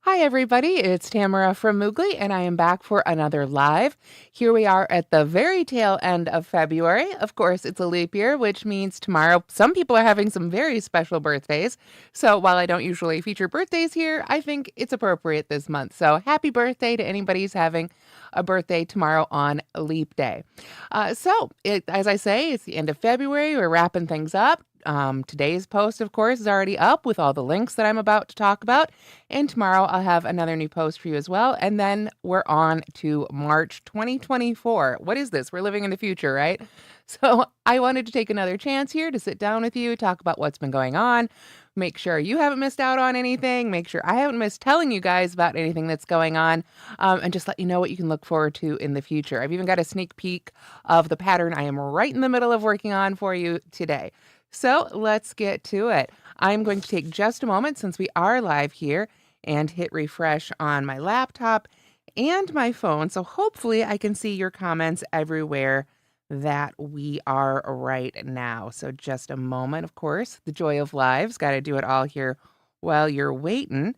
Hi, everybody. It's Tamara from Moogly, and I am back for another live. Here we are at the very tail end of February. Of course, it's a leap year, which means tomorrow some people are having some very special birthdays. So while I don't usually feature birthdays here, I think it's appropriate this month. So happy birthday to anybody who's having a birthday tomorrow on Leap Day. As I say, it's the end of February. We're wrapping things up. Today's post, of course, is already up with all the links that I'm about to talk about. And tomorrow I'll have another new post for you as well. And then we're on to March 2024. What is this? We're living in the future, right? So I wanted to take another chance here to sit down with you, talk about what's been going on, make sure you haven't missed out on anything, make sure I haven't missed telling you guys about anything that's going on, and just let you know what you can look forward to in the future. I've even got a sneak peek of the pattern I am right in the middle of working on for you today. So let's get to it. I'm going to take just a moment since we are live here and hit refresh on my laptop and my phone. So hopefully I can see your comments everywhere that we are right now. So just a moment, of course. The joy of live's got to do it all here while you're waiting.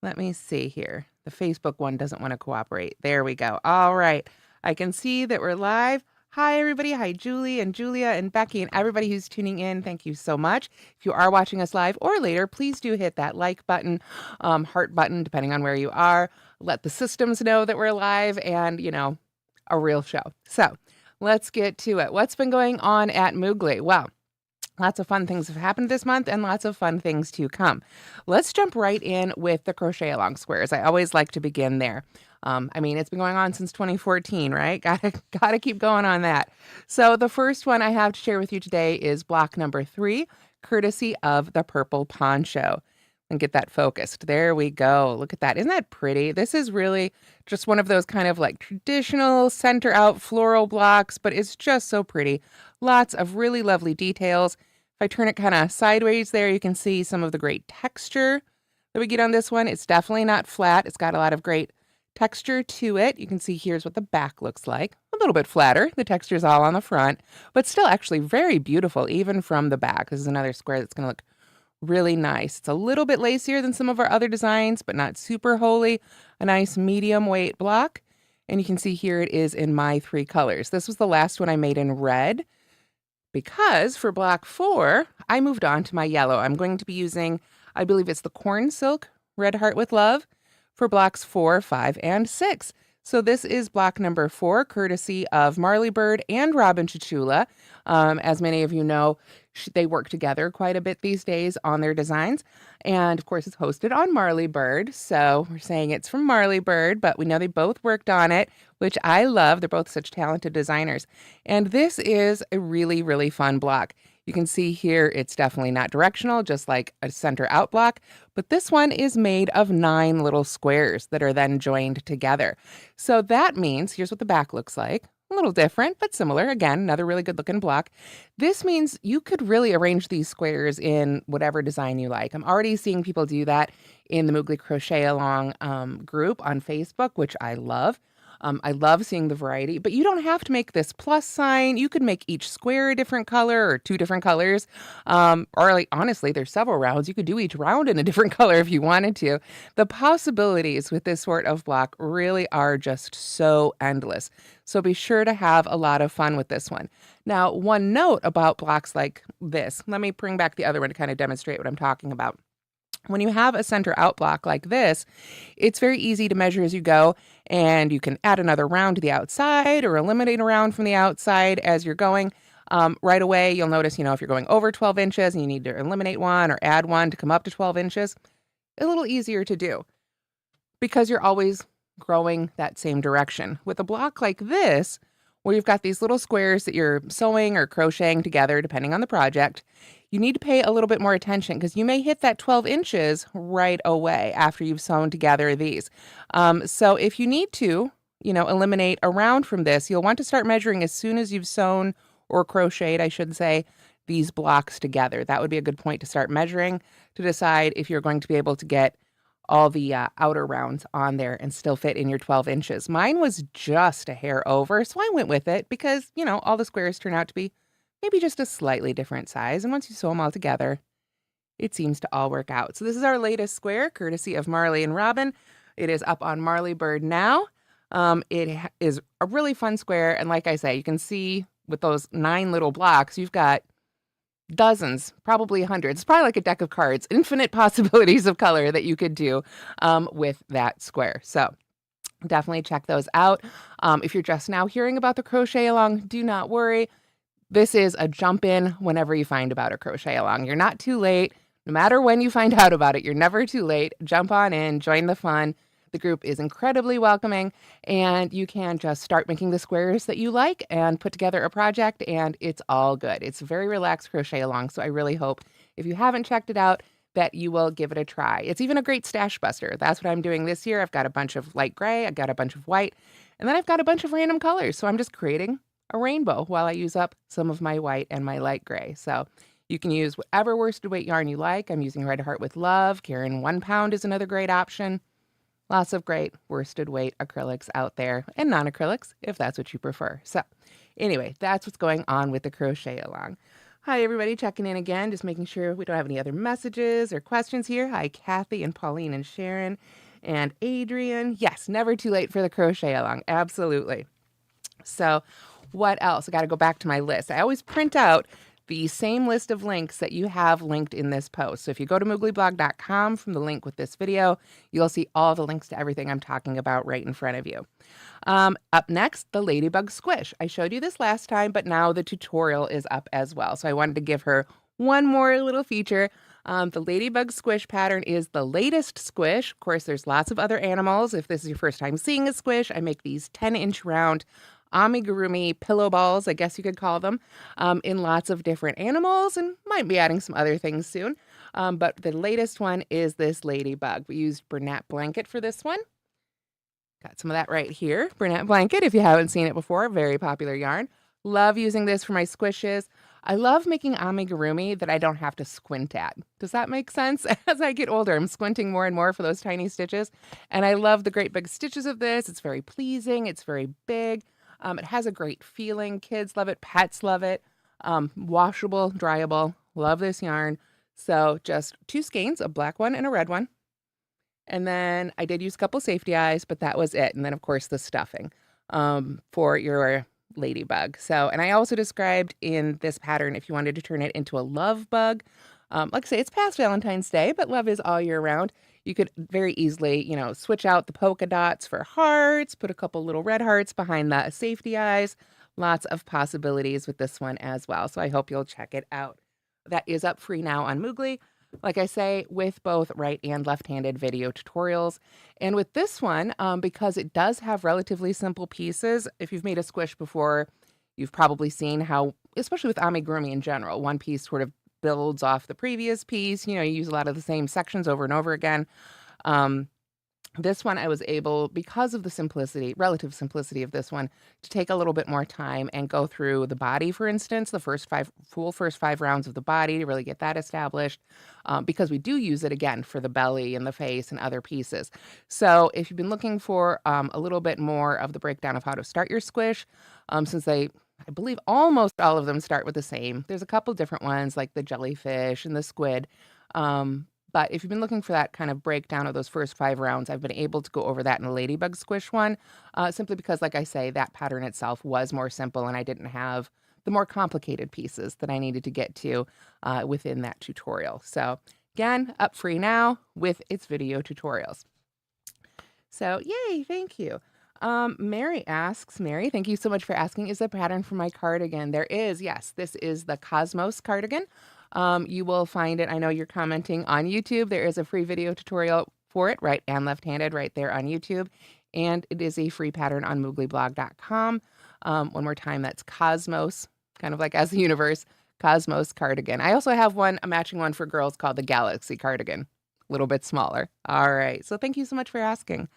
Let me see here. The Facebook one doesn't want to cooperate. There we go. All right. I can see that we're live. Hi, everybody. Hi, Julie and Julia and Becky and everybody who's tuning in. Thank you so much. If you are watching us live or later, please do hit that like button, heart button, depending on where you are. Let the systems know that we're live and, a real show. So let's get to it. What's been going on at Moogly? Well, lots of fun things have happened this month and lots of fun things to come. Let's jump right in with the crochet along squares. I always like to begin there. It's been going on since 2014, right? Gotta keep going on that. So the first one I have to share with you today is block number 3, courtesy of the Purple Poncho. And get that focused. There we go. Look at that. Isn't that pretty? This is really just one of those kind of like traditional center out floral blocks, but it's just so pretty. Lots of really lovely details. If I turn it kind of sideways there, you can see some of the great texture that we get on this one. It's definitely not flat. It's got a lot of great texture to it. You can see here's what the back looks like. A little bit flatter. The texture is all on the front, but still actually very beautiful even from the back. This is another square that's going to look really nice. It's a little bit lacier than some of our other designs, but not super holey. A nice medium weight block. And you can see here it is in my 3 colors. This was the last one I made in red because for block 4, I moved on to my yellow. I'm going to be using, I believe it's the Corn Silk Red Heart with Love for blocks 4, 5, and 6. So this is block number 4, courtesy of Marley Bird and Robin Chichula. As many of you know, they work together quite a bit these days on their designs. And of course, it's hosted on Marley Bird. So we're saying it's from Marley Bird, but we know they both worked on it, which I love. They're both such talented designers. And this is a really, really fun block. You can see here it's definitely not directional, just like a center out block, but this one is made of 9 little squares that are then joined together. So that means, here's what the back looks like. A little different, but similar. Again, another really good looking block. This means you could really arrange these squares in whatever design you like. I'm already seeing people do that in the Moogly Crochet Along group on Facebook, which I love. I love seeing the variety, but you don't have to make this plus sign. You could make each square a different color or 2 different colors. Honestly, there's several rounds. You could do each round in a different color if you wanted to. The possibilities with this sort of block really are just so endless. So be sure to have a lot of fun with this one. Now, one note about blocks like this. Let me bring back the other one to kind of demonstrate what I'm talking about. When you have a center out block like this, it's very easy to measure as you go, and you can add another round to the outside or eliminate a round from the outside as you're going. Right away, you'll notice, if you're going over 12 inches and you need to eliminate one or add one to come up to 12 inches, a little easier to do because you're always growing that same direction. With a block like this, where you've got these little squares that you're sewing or crocheting together, depending on the project, you need to pay a little bit more attention because you may hit that 12 inches right away after you've sewn together these. So if you need to, eliminate a round from this, you'll want to start measuring as soon as you've sewn or crocheted, I should say, these blocks together. That would be a good point to start measuring to decide if you're going to be able to get all the outer rounds on there and still fit in your 12 inches. Mine was just a hair over, so I went with it because, all the squares turn out to be maybe just a slightly different size. And once you sew them all together, it seems to all work out. So this is our latest square, courtesy of Marley and Robin. It is up on Marley Bird now. Is a really fun square, and like I say, you can see with those 9 little blocks, you've got dozens, probably hundreds. It's probably like a deck of cards, infinite possibilities of color that you could do with that square. So definitely check those out. If you're just now hearing about the crochet along, do not worry. This is a jump in whenever you find about a crochet along. You're not too late. No matter when you find out about it, you're never too late. Jump on in, join the fun. The group is incredibly welcoming, and you can just start making the squares that you like and put together a project, and it's all good. It's a very relaxed crochet along, so I really hope if you haven't checked it out that you will give it a try. It's even a great stash buster. That's what I'm doing this year. I've got a bunch of light gray, I've got a bunch of white, and then I've got a bunch of random colors, so I'm just creating a rainbow while I use up some of my white and my light gray. So you can use whatever worsted weight yarn you like. I'm using Red Heart with Love. Karen 1 pound is another great option. Lots of great worsted weight acrylics out there, and non-acrylics if that's what you prefer. So anyway, that's what's going on with the crochet along. Hi, everybody, checking in again, just making sure we don't have any other messages or questions here. Hi, Kathy and Pauline and Sharon and Adrian. Yes, never too late for the crochet along. Absolutely. So what else? I got to go back to my list. I always print out the same list of links that you have linked in this post. So if you go to mooglyblog.com from the link with this video, you'll see all the links to everything I'm talking about right in front of you. Up next, the Ladybug squish. I showed you this last time, but now the tutorial is up as well. So I wanted to give her one more little feature. The Ladybug squish pattern is the latest squish. Of course, there's lots of other animals. If this is your first time seeing a squish, I make these 10-inch round amigurumi pillow balls, I guess you could call them, in lots of different animals, and might be adding some other things soon. But the latest one is this Ladybug. We used Bernat blanket for this one. Got some of that right here. Bernat blanket, if you haven't seen it before, very popular yarn. Love using this for my squishes. I love making amigurumi that I don't have to squint at. Does that make sense? As I get older, I'm squinting more and more for those tiny stitches. And I love the great big stitches of this. It's very pleasing. It's very big. It has a great feeling. Kids love it. Pets love it. Washable, dryable. Love this yarn. So just 2 skeins, a black one and a red one. And then I did use a couple safety eyes, but that was it. And then, of course, the stuffing for your Ladybug. So, and I also described in this pattern if you wanted to turn it into a love bug. Like I say, it's past Valentine's Day, but love is all year round. You could very easily, switch out the polka dots for hearts, put a couple little red hearts behind the safety eyes. Lots of possibilities with this one as well. So I hope you'll check it out. That is up free now on Moogly. Like I say, with both right and left-handed video tutorials. And with this one, because it does have relatively simple pieces, if you've made a squish before, you've probably seen how, especially with amigurumi in general, one piece sort of builds off the previous piece. You use a lot of the same sections over and over again. This one I was able, because of the simplicity, relative simplicity of this one, to take a little bit more time and go through the body, for instance, the first 5 rounds of the body to really get that established, because we do use it again for the belly and the face and other pieces. So if you've been looking for a little bit more of the breakdown of how to start your squish, since I believe almost all of them start with the same. There's a couple different ones like the jellyfish and the squid. But if you've been looking for that kind of breakdown of those first 5 rounds, I've been able to go over that in the Ladybug squish one, simply because, like I say, that pattern itself was more simple and I didn't have the more complicated pieces that I needed to get to within that tutorial. So again, up free now with its video tutorials. So yay, thank you. Mary asks, thank you so much for asking, is the pattern for my cardigan? There is, yes, this is the Cosmos cardigan. You will find it, I know you're commenting on YouTube. There is a free video tutorial for it, right and left-handed, right there on YouTube. And it is a free pattern on mooglyblog.com. One more time, that's Cosmos, kind of like as the universe, Cosmos cardigan. I also have a matching one for girls called the Galaxy cardigan. A little bit smaller. All right. So thank you so much for asking.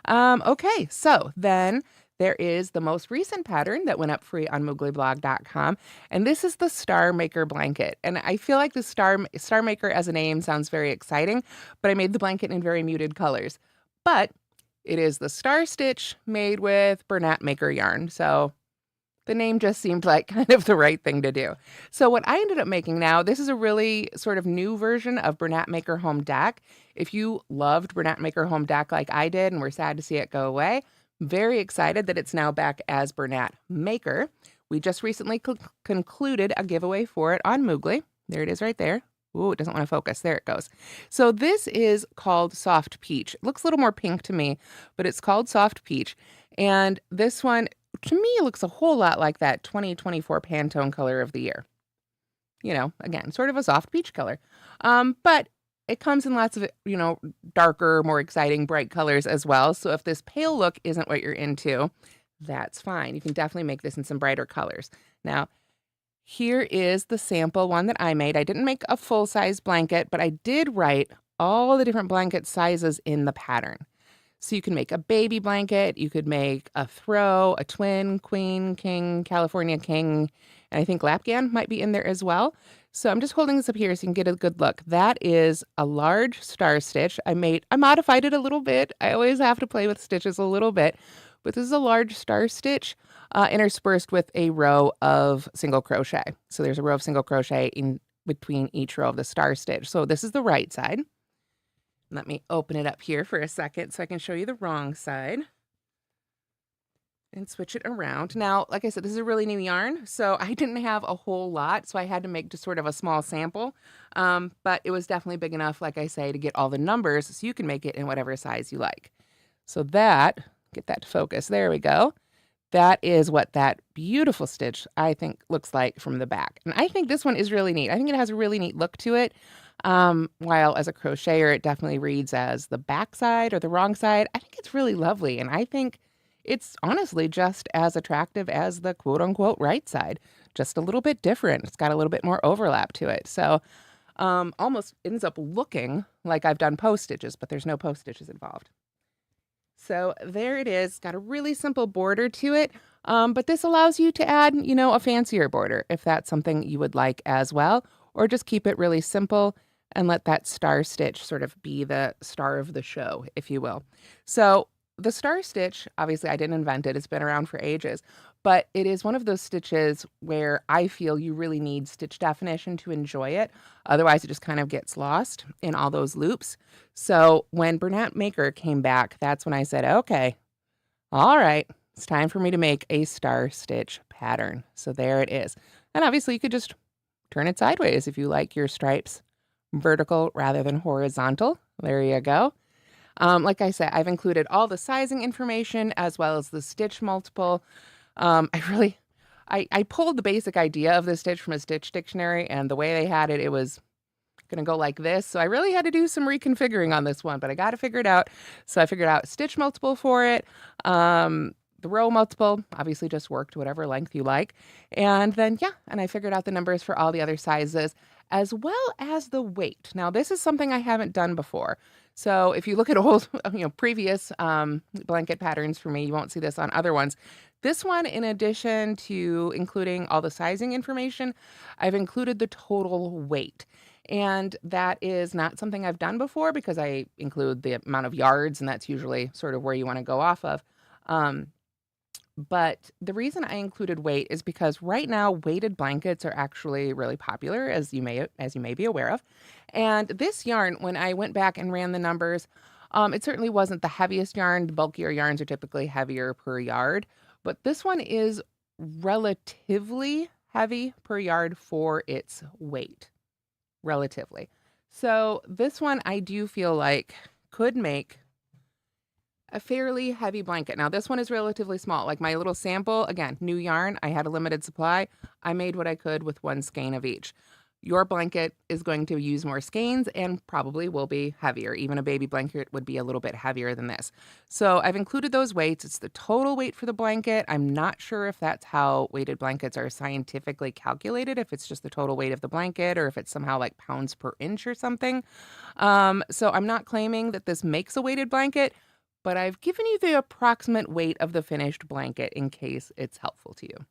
Okay. So then there is the most recent pattern that went up free on mooglyblog.com. And this is the Star Maker blanket. And I feel like the Star Maker as a name sounds very exciting, but I made the blanket in very muted colors. But it is the Star Stitch made with Bernat Maker yarn. So The name just seemed like kind of the right thing to do. So what I ended up making now, this is a really sort of new version of Bernat Maker Home Deck. If you loved Bernat Maker Home Deck like I did and were sad to see it go away, very excited that it's now back as Bernat Maker. We just recently concluded a giveaway for it on Moogly. There it is right there. Ooh, it doesn't want to focus. There it goes. So this is called Soft Peach. It looks a little more pink to me, but it's called Soft Peach. And this one, to me, looks a whole lot like that 2024 Pantone color of the year. You know, again, sort of a soft peach color. But it comes in lots of, darker, more exciting, bright colors as well. So if this pale look isn't what you're into, that's fine. You can definitely make this in some brighter colors. Now, here is the sample one that I made. I didn't make a full-size blanket, but I did write all the different blanket sizes in the pattern. So you can make a baby blanket, you could make a throw, a twin, queen, king, California king, and I think Lapgan might be in there as well. So I'm just holding this up here so you can get a good look. That is a large star stitch. I modified it a little bit. I always have to play with stitches a little bit, but this is a large star stitch interspersed with a row of single crochet. So there's a row of single crochet in between each row of the star stitch. So this is the right side. Let me open it up here for a second so I can show you the wrong side and switch it around. Now, like I said, this is a really new yarn, so I didn't have a whole lot, so I had to make just sort of a small sample, but it was definitely big enough, like I say, to get all the numbers so you can make it in whatever size you like. So get that to focus. There we go. That is what that beautiful stitch, I think, looks like from the back. And I think this one is really neat. I think it has a really neat look to it. While as a crocheter, it definitely reads as the back side or the wrong side. I think it's really lovely. And I think it's honestly just as attractive as the quote unquote right side, just a little bit different. It's got a little bit more overlap to it. So almost ends up looking like I've done post stitches, but there's no post stitches involved. So there it is. Got a really simple border to it. But this allows you to add, a fancier border if that's something you would like as well, or just keep it really simple and let that star stitch sort of be the star of the show, if you will. So the star stitch, obviously I didn't invent it. It's been around for ages, but it is one of those stitches where I feel you really need stitch definition to enjoy it. Otherwise, it just kind of gets lost in all those loops. So when Bernat Maker came back, that's when I said, okay, all right, it's time for me to make a star stitch pattern. So there it is. And obviously you could just turn it sideways if you like your stripes vertical rather than horizontal. There you go. Like I said, I've included all the sizing information as well as the stitch multiple. I pulled the basic idea of the stitch from a stitch dictionary, and the way they had it, it was going to go like this. So I really had to do some reconfiguring on this one, but I got to figure it out. So I figured out stitch multiple for it. The row multiple, obviously just worked whatever length you like. And then, and I figured out the numbers for all the other sizes as well as the weight. Now, this is something I haven't done before. So if you look at old, previous blanket patterns for me, you won't see this on other ones. This one, in addition to including all the sizing information, I've included the total weight. And that is not something I've done before because I include the amount of yards, and that's usually sort of where you want to go off of. But the reason I included weight is because right now weighted blankets are actually really popular, as you may be aware of. And this yarn, when I went back and ran the numbers, it certainly wasn't the heaviest yarn. The bulkier yarns are typically heavier per yard, but this one is relatively heavy per yard for its weight, relatively. So this one I do feel like could make a fairly heavy blanket. Now, this one is relatively small. Like my little sample, again, new yarn. I had a limited supply. I made what I could with one skein of each. Your blanket is going to use more skeins and probably will be heavier. Even a baby blanket would be a little bit heavier than this. So I've included those weights. It's the total weight for the blanket. I'm not sure if that's how weighted blankets are scientifically calculated, if it's just the total weight of the blanket or if it's somehow like pounds per inch or something. So I'm not claiming that this makes a weighted blanket, but I've given you the approximate weight of the finished blanket in case it's helpful to you.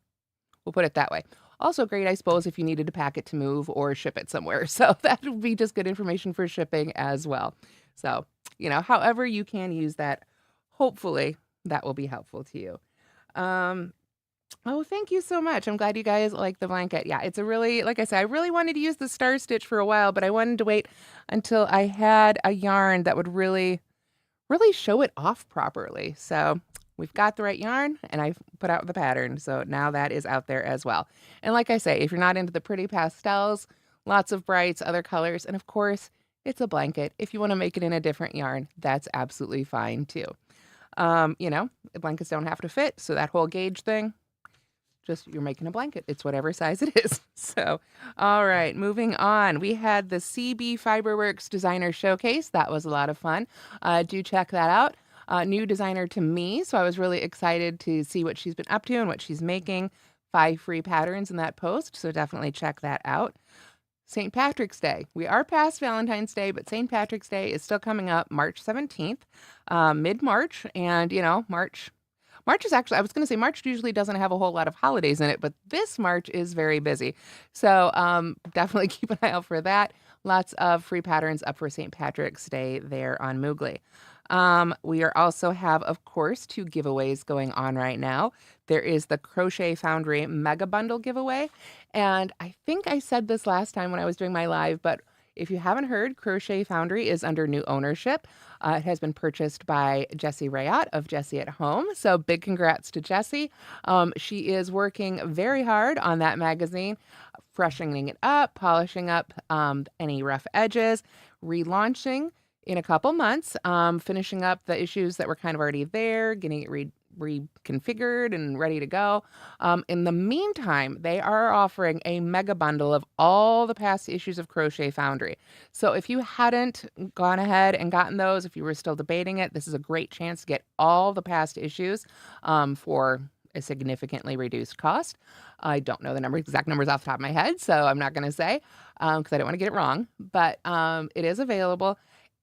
We'll put it that way. Also great, I suppose, if you needed to pack it to move or ship it somewhere. So that would be just good information for shipping as well. So, however you can use that, hopefully that will be helpful to you. Oh, thank you so much. I'm glad you guys like the blanket. Yeah, it's a really, like I said, I really wanted to use the star stitch for a while, but I wanted to wait until I had a yarn that would really show it off properly. So we've got the right yarn and I've put out the pattern. So now that is out there as well. And like I say, if you're not into the pretty pastels, lots of brights, other colors, and of course, it's a blanket. If you want to make it in a different yarn, that's absolutely fine too. Blankets don't have to fit. So that whole gauge thing, just you're making a blanket. It's whatever size it is. So, all right, moving on. We had the CB Fiberworks Designer Showcase. That was a lot of fun. Do check that out. New designer to me, so I was really excited to see what she's been up to and what she's making. 5 free patterns in that post, so definitely check that out. St. Patrick's Day. We are past Valentine's Day, but St. Patrick's Day is still coming up March 17th, mid-March, and March is actually, I was going to say March usually doesn't have a whole lot of holidays in it, but this March is very busy. So definitely keep an eye out for that. Lots of free patterns up for St. Patrick's Day there on Moogly. We are also have, of course, 2 giveaways going on right now. There is the Crochet Foundry Mega Bundle giveaway. And I think I said this last time when I was doing my live, but if you haven't heard, Crochet Foundry is under new ownership. It has been purchased by Jessie Rayott of Jessie at Home. So big congrats to Jessie. She is working very hard on that magazine, freshening it up, polishing up any rough edges, relaunching in a couple months, finishing up the issues that were kind of already there, getting it reconfigured and ready to go. In the meantime, they are offering a mega bundle of all the past issues of Crochet Foundry. So if you hadn't gone ahead and gotten those, if you were still debating it, this is a great chance to get all the past issues for a significantly reduced cost. I don't know the exact numbers off the top of my head, so I'm not going to say because I don't want to get it wrong, but it is available.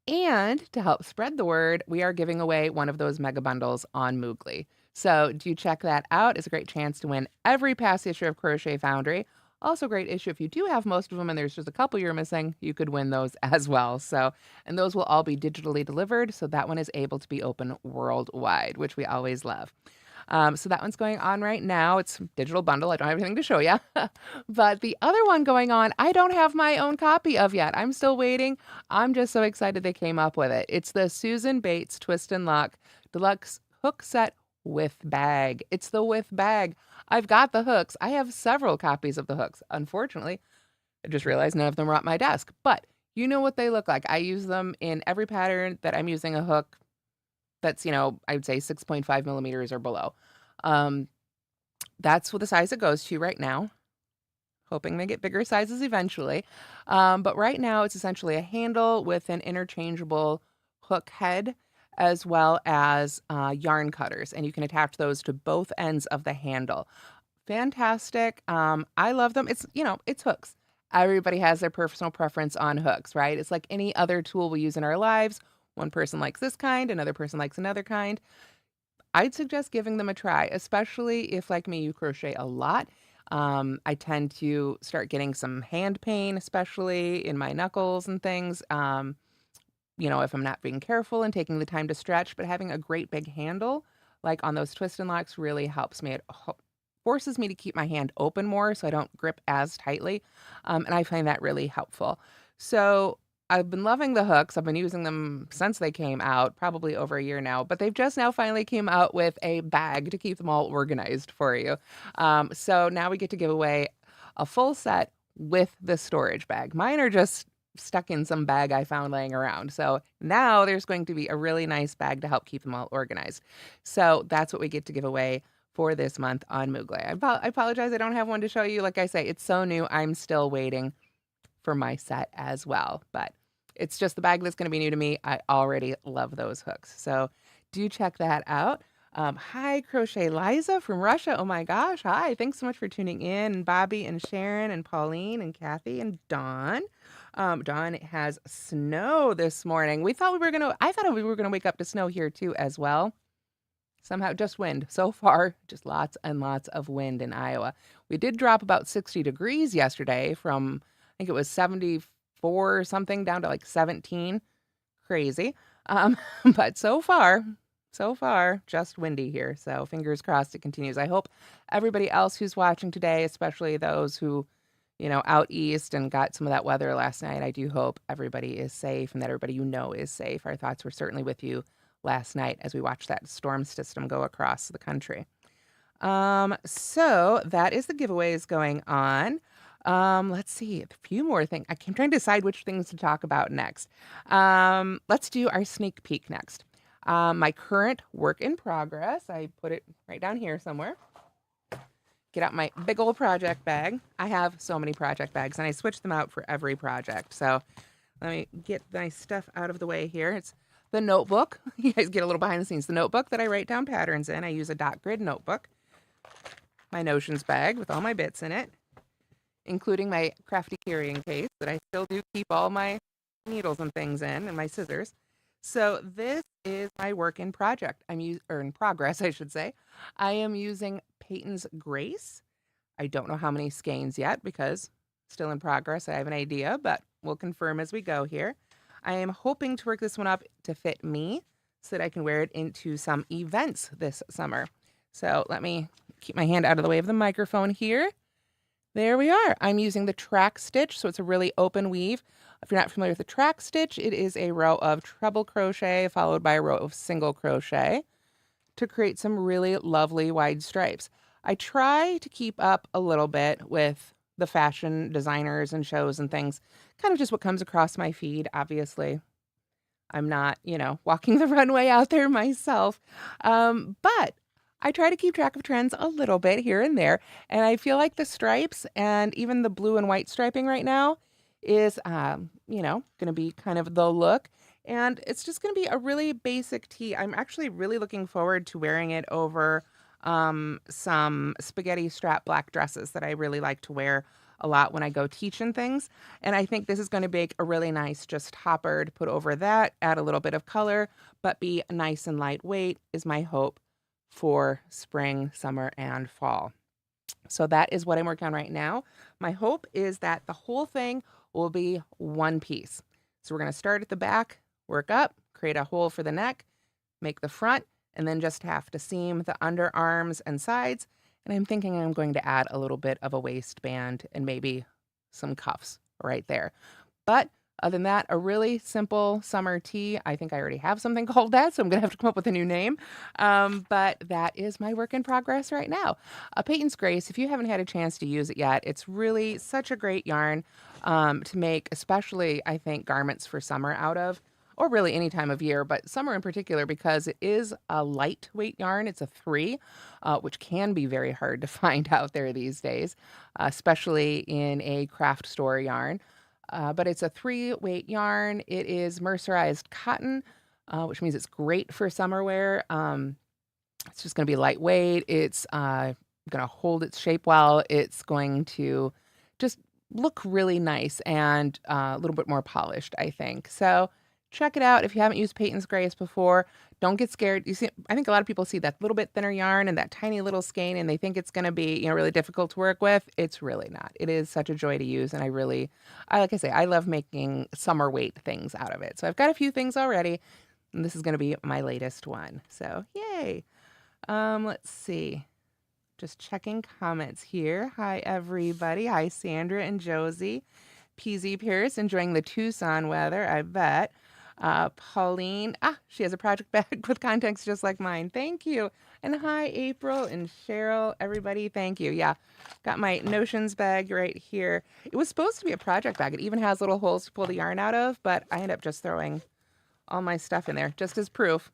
And to help spread the word, we are giving away one of those mega bundles on Moogly. So do check that out. It's a great chance to win every past issue of Crochet Foundry. Also, great issue if you do have most of them and there's just a couple you're missing, you could win those as well. So, and those will all be digitally delivered. So that one is able to be open worldwide, which we always love. So that one's going on right now. It's digital bundle. I don't have anything to show you. But the other one going on, I don't have my own copy of yet. I'm still waiting. I'm just so excited they came up with it. It's the Susan Bates Twist and Lock Deluxe Hook Set with Bag. It's the with bag. I've got the hooks. I have several copies of the hooks. Unfortunately, I just realized none of them are at my desk. But you know what they look like. I use them in every pattern that I'm using a hook that's, I would say 6.5 millimeters or below. That's what the size it goes to right now. Hoping they get bigger sizes eventually. But right now it's essentially a handle with an interchangeable hook head as well as yarn cutters. And you can attach those to both ends of the handle. Fantastic. I love them. It's hooks. Everybody has their personal preference on hooks, right? It's like any other tool we use in our lives. One person likes this kind, another person likes another kind. I'd suggest giving them a try, especially if, like me, you crochet a lot. I tend to start getting some hand pain, especially in my knuckles and things. If I'm not being careful and taking the time to stretch, but having a great big handle, like on those twist and locks, really helps me. It forces me to keep my hand open more so I don't grip as tightly. And I find that really helpful. So I've been loving the hooks. I've been using them since they came out, probably over a year now, but they've just now finally came out with a bag to keep them all organized for you. So now we get to give away a full set with the storage bag. Mine are just stuck in some bag I found laying around. So now there's going to be a really nice bag to help keep them all organized. So that's what we get to give away for this month on Moogly. I apologize I don't have one to show you. Like I say, it's so new. I'm still waiting for my set as well. But it's just the bag that's going to be new to me. I already love those hooks. So do check that out. Hi, Crochet Liza from Russia. Oh my gosh. Hi. Thanks so much for tuning in. And Bobby and Sharon and Pauline and Kathy and Dawn. Dawn, it has snow this morning. I thought we were going to wake up to snow here too as well. Somehow just wind. So far, just lots and lots of wind in Iowa. We did drop about 60 degrees yesterday from, I think it was 74 or something down to like 17. Crazy. But so far, so far, just windy here. So fingers crossed it continues. I hope everybody else who's watching today, especially those who, out east and got some of that weather last night, I do hope everybody is safe and that everybody is safe. Our thoughts were certainly with you last night as we watched that storm system go across the country. So that is the giveaways going on. Let's see, a few more things. I'm trying to decide which things to talk about next. Let's do our sneak peek next. My current work in progress, I put it right down here somewhere. Get out my big old project bag. I have so many project bags and I switch them out for every project. So let me get my stuff out of the way here. It's the notebook. You guys get a little behind the scenes. The notebook that I write down patterns in. I use a dot grid notebook. My notions bag with all my bits in it, including my crafty carrying case that I still do keep all my needles and things in, and my scissors. So this is my work in progress, I should say. I am using Peyton's Grace. I don't know how many skeins yet because still in progress. I have an idea, but we'll confirm as we go here. I am hoping to work this one up to fit me so that I can wear it into some events this summer. So let me keep my hand out of the way of the microphone here. There we are. I'm using the track stitch, so it's a really open weave. If you're not familiar with the track stitch, it is a row of treble crochet followed by a row of single crochet to create some really lovely wide stripes. I try to keep up a little bit with the fashion designers and shows and things, kind of just what comes across my feed, obviously. I'm not, walking the runway out there myself, but I try to keep track of trends a little bit here and there, and I feel like the stripes and even the blue and white striping right now is, going to be kind of the look, and it's just going to be a really basic tee. I'm actually really looking forward to wearing it over some spaghetti strap black dresses that I really like to wear a lot when I go teaching things, and I think this is going to make a really nice just hopper to put over that, add a little bit of color, but be nice and lightweight is my hope for spring, summer, and fall. So that is what I'm working on right now. My hope is that the whole thing will be one piece. So we're going to start at the back, work up, create a hole for the neck, make the front, and then just have to seam the underarms and sides. And I'm thinking I'm going to add a little bit of a waistband and maybe some cuffs right there. But other than that, a really simple summer tee. I think I already have something called that, so I'm going to have to come up with a new name. But that is my work in progress right now. Peyton's Grace, if you haven't had a chance to use it yet, it's really such a great yarn to make, especially, I think, garments for summer out of, or really any time of year, but summer in particular, because it is a lightweight yarn. It's a 3, which can be very hard to find out there these days, especially in a craft store yarn. But it's a 3-weight yarn. It is mercerized cotton, which means it's great for summer wear. It's just going to be lightweight. It's going to hold its shape well. It's going to just look really nice and a little bit more polished, I think. So check it out if you haven't used Peyton's Grace before. Don't get scared. You see, I think a lot of people see that little bit thinner yarn and that tiny little skein, and they think it's going to be, really difficult to work with. It's really not. It is such a joy to use, and like I say, I love making summer weight things out of it. So I've got a few things already, and this is going to be my latest one. So yay! Let's see. Just checking comments here. Hi everybody. Hi Sandra and Josie. PZ Pierce enjoying the Tucson weather, I bet. Pauline, she has a project bag with contacts just like mine. Thank you. And hi, April and Cheryl, everybody. Thank you. Yeah, got my notions bag right here. It was supposed to be a project bag. It even has little holes to pull the yarn out of, but I ended up just throwing all my stuff in there just as proof.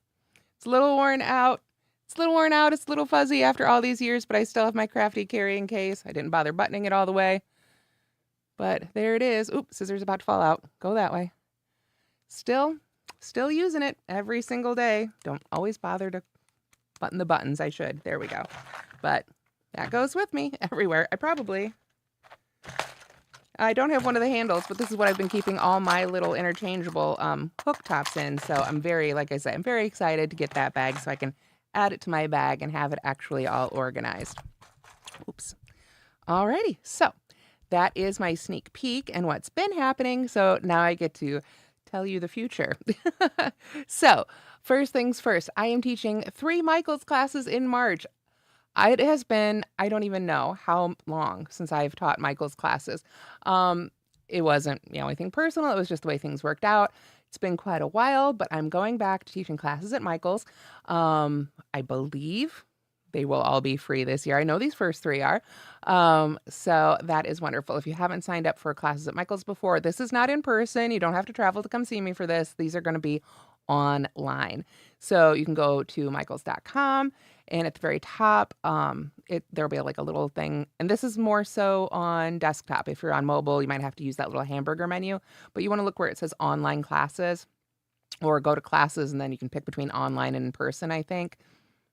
It's a little worn out. It's a little fuzzy after all these years, but I still have my crafty carrying case. I didn't bother buttoning it all the way. But there it is. Oops, scissors about to fall out. Go that way. Still using it every single day. Don't always bother to button the buttons. I should. There we go. But that goes with me everywhere. I don't have one of the handles, but this is what I've been keeping all my little interchangeable hook tops in. So I'm very excited to get that bag so I can add it to my bag and have it actually all organized. Oops. Alrighty. So that is my sneak peek and what's been happening. So now I get to tell you the future. So, first things first, I am teaching 3 Michael's classes in March. It has been, I don't even know how long since I've taught Michael's classes. Um, it wasn't, anything personal. It was just the way things worked out. It's been quite a while, but I'm going back to teaching classes at Michael's. I believe they will all be free this year. I know these first 3 are. So that is wonderful. If you haven't signed up for classes at Michael's before, this is not in person. You don't have to travel to come see me for this. These are going to be online. So you can go to michaels.com, and at the very top, there'll be like a little thing. And this is more so on desktop. If you're on mobile, you might have to use that little hamburger menu, but you want to look where it says online classes, or go to classes, and then you can pick between online and in person, I think.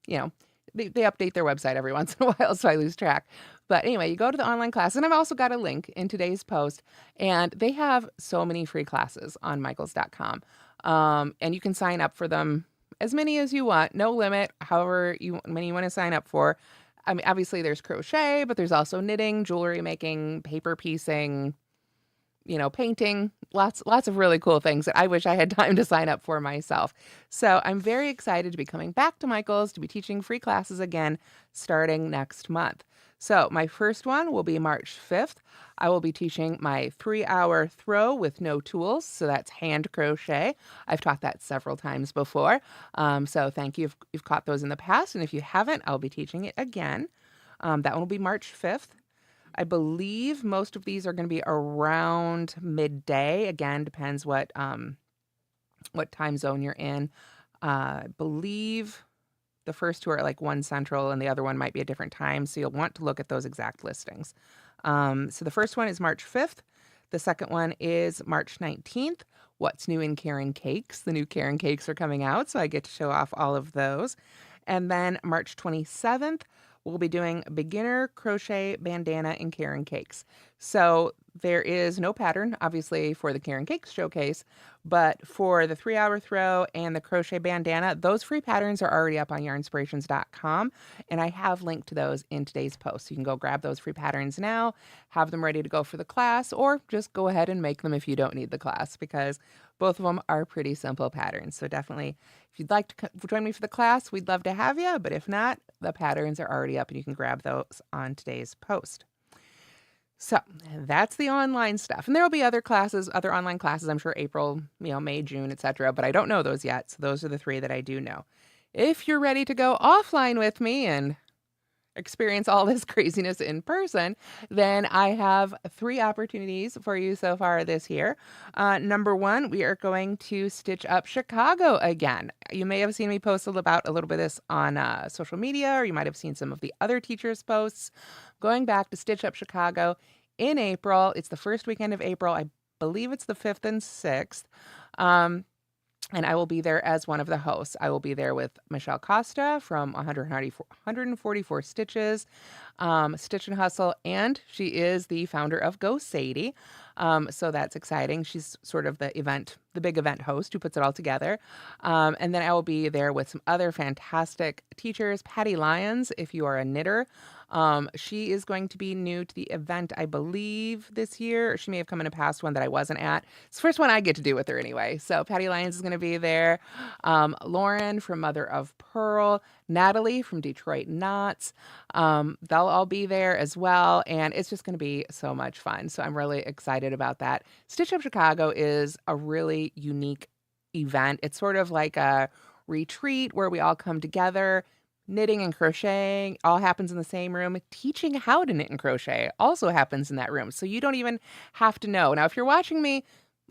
They update their website every once in a while, so I lose track. But anyway, you go to the online class, and I've also got a link in today's post, and they have so many free classes on michaels.com. And you can sign up for them as many as you want, no limit, however many you want to sign up for. I mean, obviously there's crochet, but there's also knitting, jewelry making, paper piecing, painting, lots of really cool things that I wish I had time to sign up for myself. So I'm very excited to be coming back to Michael's to be teaching free classes again starting next month. So my first one will be March 5th. I will be teaching my 3-hour throw with no tools. So that's hand crochet. I've taught that several times before. So thank you if you've caught those in the past. And if you haven't, I'll be teaching it again. That one will be March 5th. I believe most of these are going to be around midday. Again, depends what time zone you're in. I believe the first 2 are like 1 Central, and the other one might be a different time, so you'll want to look at those exact listings. So the first one is March 5th. The second one is March 19th. What's new in Karen Cakes? The new Karen Cakes are coming out, so I get to show off all of those. And then March 27th, we'll be doing beginner crochet bandana in Karen Cakes. So there is no pattern, obviously, for the Karen Cakes showcase, but for the 3-hour throw and the crochet bandana, those free patterns are already up on yarnspirations.com, and I have linked to those in today's post. So you can go grab those free patterns now, have them ready to go for the class, or just go ahead and make them if you don't need the class, because both of them are pretty simple patterns. So definitely, if you'd like to join me for the class, we'd love to have you, but if not, the patterns are already up and you can grab those on today's post. So that's the online stuff. And there will be other classes, other online classes, I'm sure April, May, June, etc. But I don't know those yet. So those are the 3 that I do know. If you're ready to go offline with me and experience all this craziness in person, then I have 3 opportunities for you so far this year. Number 1, we are going to Stitch Up Chicago again. You may have seen me post about a little bit of this on social media, or you might have seen some of the other teachers' posts. Going back to Stitch Up Chicago in April. It's the first weekend of April. I believe it's the 5th and 6th. And I will be there as one of the hosts. I will be there with Michelle Costa from 144 Stitches, Stitch and Hustle, and she is the founder of Go Sadie. So that's exciting. She's sort of the big event host who puts it all together. And then I will be there with some other fantastic teachers. Patty Lyons, if you are a knitter. She is going to be new to the event, I believe, this year. She may have come in a past one that I wasn't at. It's the first one I get to do with her anyway. So Patty Lyons is going to be there. Lauren from Mother of Pearl. Natalie from Detroit Knots. They'll all be there as well. And it's just going to be so much fun. So I'm really excited about that. Stitch Up Chicago is a really unique event. It's sort of like a retreat where we all come together. Knitting and crocheting all happens in the same room. Teaching how to knit and crochet also happens in that room. So you don't even have to know. Now, if you're watching me,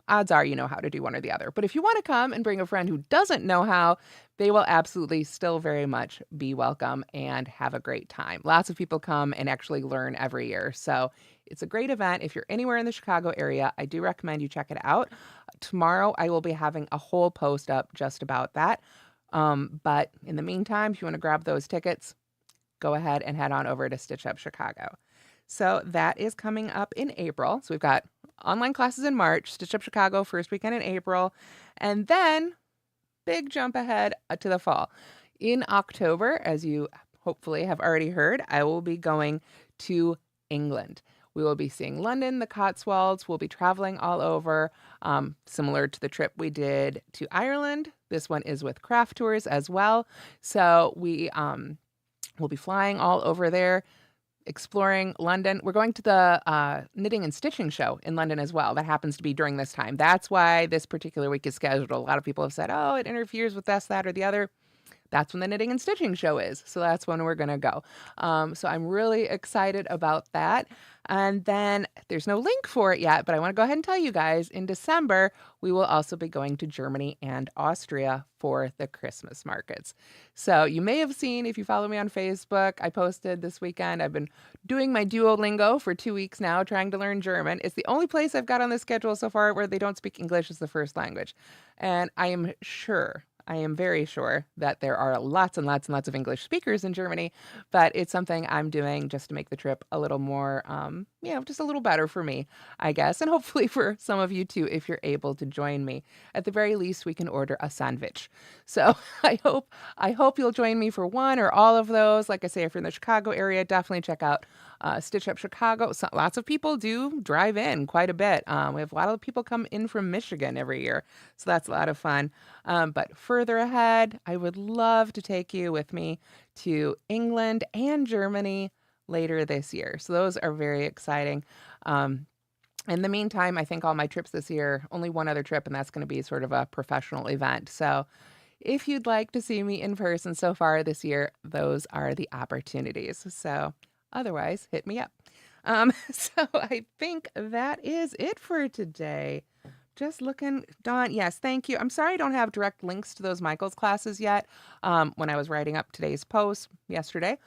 odds are you know how to do one or the other. But if you want to come and bring a friend who doesn't know how, they will absolutely still very much be welcome and have a great time. Lots of people come and actually learn every year. So it's a great event. If you're anywhere in the Chicago area, I do recommend you check it out. Tomorrow, I will be having a whole post up just about that. But in the meantime, if you want to grab those tickets, go ahead and head on over to Stitch Up Chicago. So that is coming up in April. So we've got online classes in March, Stitch Up Chicago first weekend in April, and then big jump ahead to the fall. In October, as you hopefully have already heard, I will be going to England. We will be seeing London, the Cotswolds. We'll be traveling all over, similar to the trip we did to Ireland. This one is with craft tours as well. So we'll be flying all over there, exploring London. We're going to the knitting and stitching show in London as well. That happens to be during this time. That's why this particular week is scheduled. A lot of people have said, oh, it interferes with this, that, or the other. That's when the knitting and stitching show is. So that's when we're going to go. So I'm really excited about that. And then there's no link for it yet, but I want to go ahead and tell you guys in December, we will also be going to Germany and Austria for the Christmas markets. So you may have seen, if you follow me on Facebook, I posted this weekend. I've been doing my Duolingo for 2 weeks now, trying to learn German. It's the only place I've got on the schedule so far where they don't speak English as the first language. And I am very sure that there are lots and lots and lots of English speakers in Germany, but it's something I'm doing just to make the trip a little more, just a little better for me, I guess, and hopefully for some of you too, if you're able to join me. At the very least, we can order a sandwich. So I hope you'll join me for one or all of those. Like I say, if you're in the Chicago area, definitely check out Stitch Up Chicago. So, lots of people do drive in quite a bit. We have a lot of people come in from Michigan every year, so that's a lot of fun. But further ahead, I would love to take you with me to England and Germany later this year. So those are very exciting. In the meantime, I think all my trips this year, only one other trip, and that's going to be sort of a professional event. So if you'd like to see me in person so far this year, those are the opportunities. So otherwise, hit me up. So I think that is it for today. Just looking, Dawn, yes, thank you. I'm sorry I don't have direct links to those Michael's classes yet. When I was writing up today's post yesterday,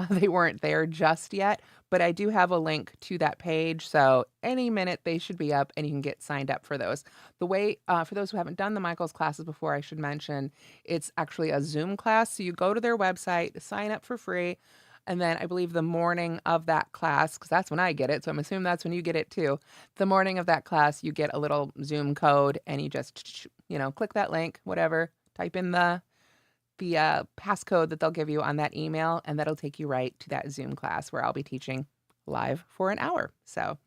they weren't there just yet, but I do have a link to that page. So any minute they should be up and you can get signed up for those. The way, for those who haven't done the Michael's classes before, I should mention, it's actually a Zoom class. So you go to their website, sign up for free. And then I believe the morning of that class, because that's when I get it, so I'm assuming that's when you get it too. The morning of that class, you get a little Zoom code, and you just, click that link, whatever, type in the passcode that they'll give you on that email, and that'll take you right to that Zoom class where I'll be teaching live for an hour. So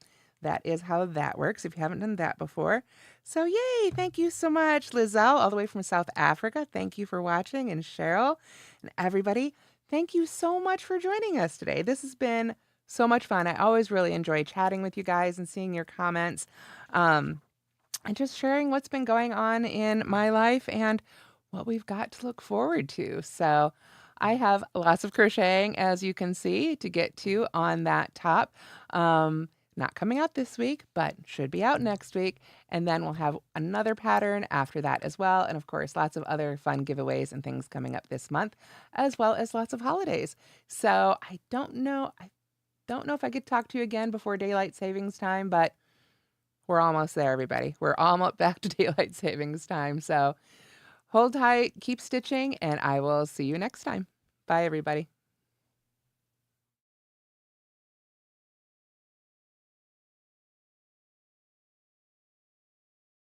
that is how that works if you haven't done that before. So yay, thank you so much, Lizelle, all the way from South Africa. Thank you for watching, and Cheryl, and everybody. Thank you so much for joining us today. This has been so much fun. I always really enjoy chatting with you guys and seeing your comments, and just sharing what's been going on in my life and what we've got to look forward to. So I have lots of crocheting, as you can see, to get to on that top. Not coming out this week, but should be out next week. And then we'll have another pattern after that as well. And of course, lots of other fun giveaways and things coming up this month, as well as lots of holidays. So I don't know if I could talk to you again before daylight savings time, but we're almost there, everybody. We're almost back to daylight savings time. So hold tight, keep stitching, and I will see you next time. Bye, everybody.